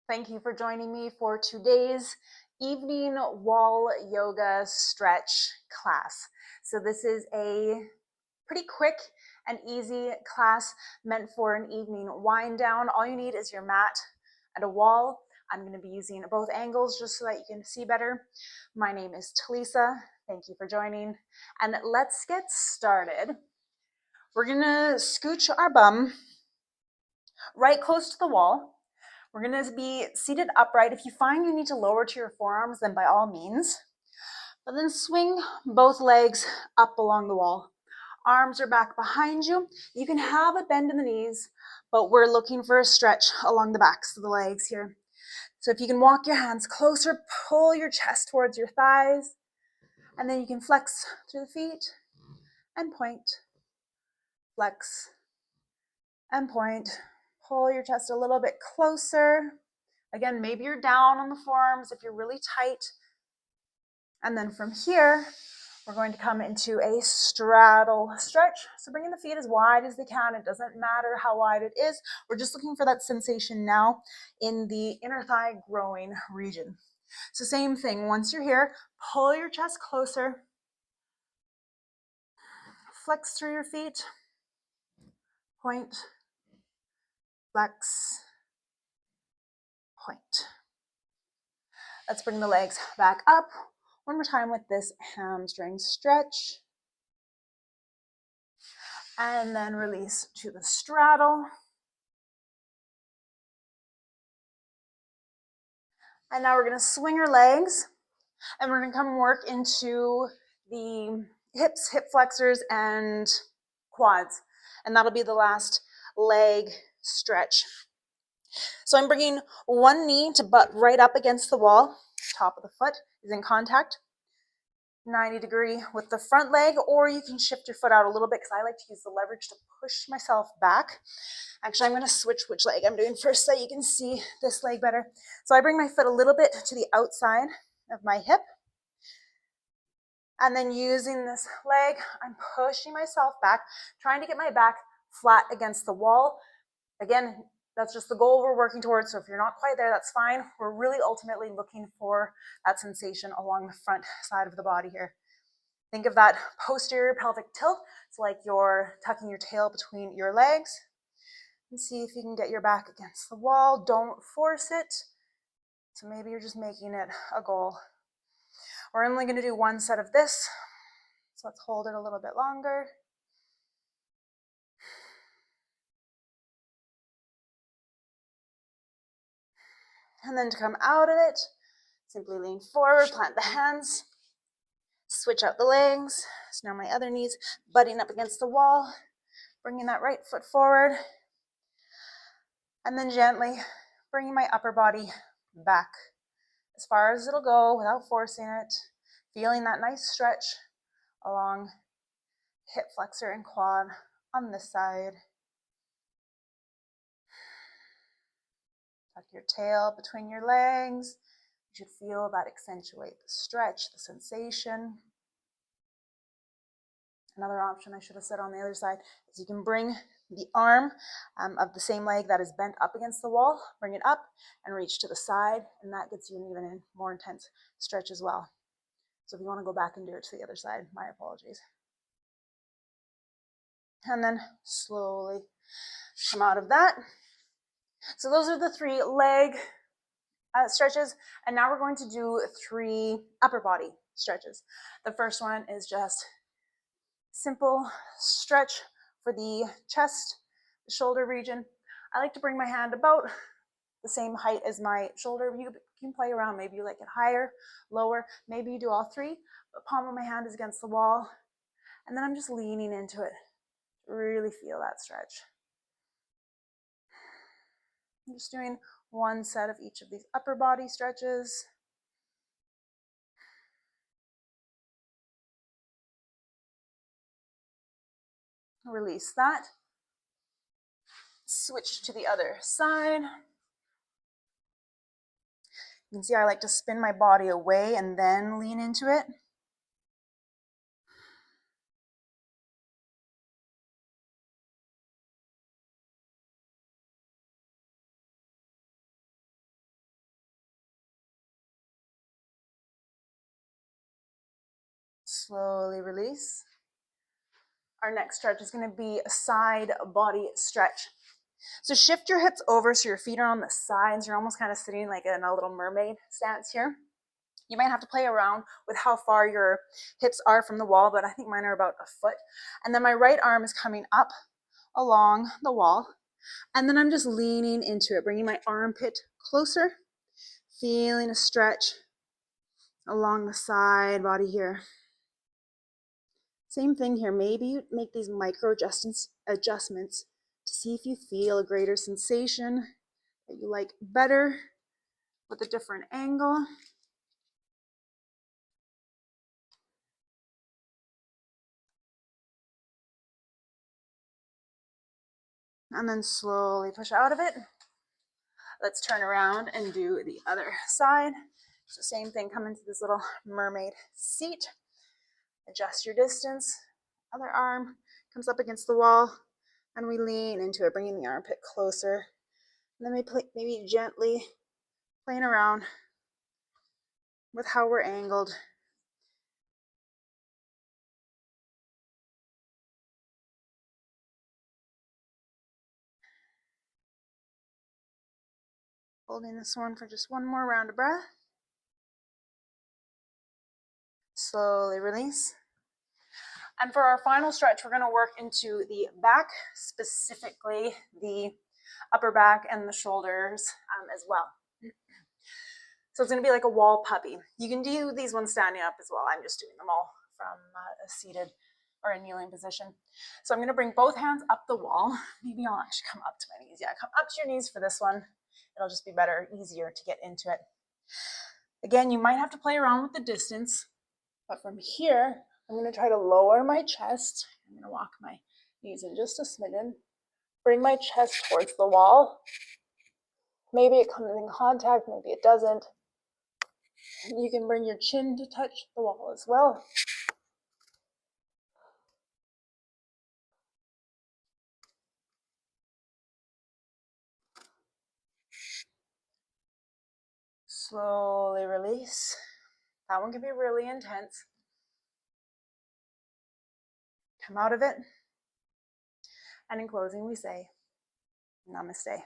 Thank you for joining me for today's evening wall yoga stretch class. So this is a pretty quick and easy class meant for an evening wind down. All you need is your mat and a wall. I'm going to be using both angles just so that you can see better. My name is Telisa. Thank you for joining. And let's get started. We're going to scooch our bum right close to the wall. We're going to be seated upright. If you find you need to lower to your forearms, then by all means. But then swing both legs up along the wall. Arms are back behind you. You can have a bend in the knees, but we're looking for a stretch along the backs of the legs here. So if you can walk your hands closer, pull your chest towards your thighs, and then you can flex through the feet and point. Flex and point. Pull your chest a little bit closer. Again, maybe you're down on the forearms if you're really tight. And then from here, we're going to come into a straddle stretch. So bringing the feet as wide as they can. It doesn't matter how wide it is. We're just looking for that sensation now in the inner thigh growing region. So same thing, once you're here, pull your chest closer. Flex through your feet. Point. Flex. Point. Let's bring the legs back up. One more time with this hamstring stretch. And then release to the straddle. And now we're going to swing our legs and we're going to come work into the hips, hip flexors, and quads. And that'll be the last leg stretch. So I'm bringing one knee to butt right up against the wall. Top of the foot is in contact. 90-degree with the front leg, or you can shift your foot out a little bit because I like to use the leverage to push myself back. Actually, I'm going to switch which leg I'm doing first so you can see this leg better. So I bring my foot a little bit to the outside of my hip. And then using this leg, I'm pushing myself back, trying to get my back flat against the wall. Again, that's just the goal we're working towards. So if you're not quite there, that's fine. We're really ultimately looking for that sensation along the front side of the body here. Think of that posterior pelvic tilt. It's like you're tucking your tail between your legs. And see if you can get your back against the wall. Don't force it. So maybe you're just making it a goal. We're only going to do one set of this. So let's hold it a little bit longer. And then to come out of it, simply lean forward, plant the hands, switch out the legs. So now my other knee's butting up against the wall, bringing that right foot forward. And then gently bringing my upper body back as far as it'll go without forcing it. Feeling that nice stretch along hip flexor and quad on this side. Tuck your tail between your legs. You should feel that accentuate the stretch, the sensation. Another option I should have said on the other side is you can bring the arm of the same leg that is bent up against the wall, bring it up and reach to the side, and that gets you an even more intense stretch as well. So if you want to go back and do it to the other side, my apologies. And then slowly come out of that. So those are the 3 leg stretches, and now we're going to do 3 upper body stretches. The first one is just simple stretch for the chest, the shoulder region. I like to bring my hand about the same height as my shoulder. You can play around. Maybe you like it higher, lower. Maybe you do all 3. The palm of my hand is against the wall. And then I'm just leaning into it. Really feel that stretch. I'm just doing one set of each of these upper body stretches. Release that. Switch to the other side. You can see I like to spin my body away and then lean into it. Slowly release. Our next stretch is going to be a side body stretch. So shift your hips over so your feet are on the sides. You're almost kind of sitting like in a little mermaid stance here. You might have to play around with how far your hips are from the wall, but I think mine are about a foot. And then my right arm is coming up along the wall. And then I'm just leaning into it, bringing my armpit closer, feeling a stretch along the side body here. Same thing here. Maybe you make these micro adjustments to see if you feel a greater sensation that you like better with a different angle. And then slowly push out of it. Let's turn around and do the other side. So same thing, come into this little mermaid seat. Adjust your distance. Other arm comes up against the wall, and we lean into it, bringing the armpit closer. And then maybe gently playing around with how we're angled. Holding this one for just one more round of breath. Slowly release. And for our final stretch, we're going to work into the back, specifically the upper back and the shoulders as well. So it's going to be like a wall puppy. You can do these ones standing up as well. I'm just doing them all from a seated or a kneeling position. So I'm going to bring both hands up the wall. Maybe I'll actually come up to my knees. Yeah, come up to your knees for this one. It'll just be better, easier to get into it. Again, you might have to play around with the distance, but from here, I'm going to try to lower my chest. I'm going to walk my knees in just a smidgen. Bring my chest towards the wall. Maybe it comes in contact, maybe it doesn't. You can bring your chin to touch the wall as well. Slowly release. That one can be really intense. Come out of it. And in closing, we say, Namaste.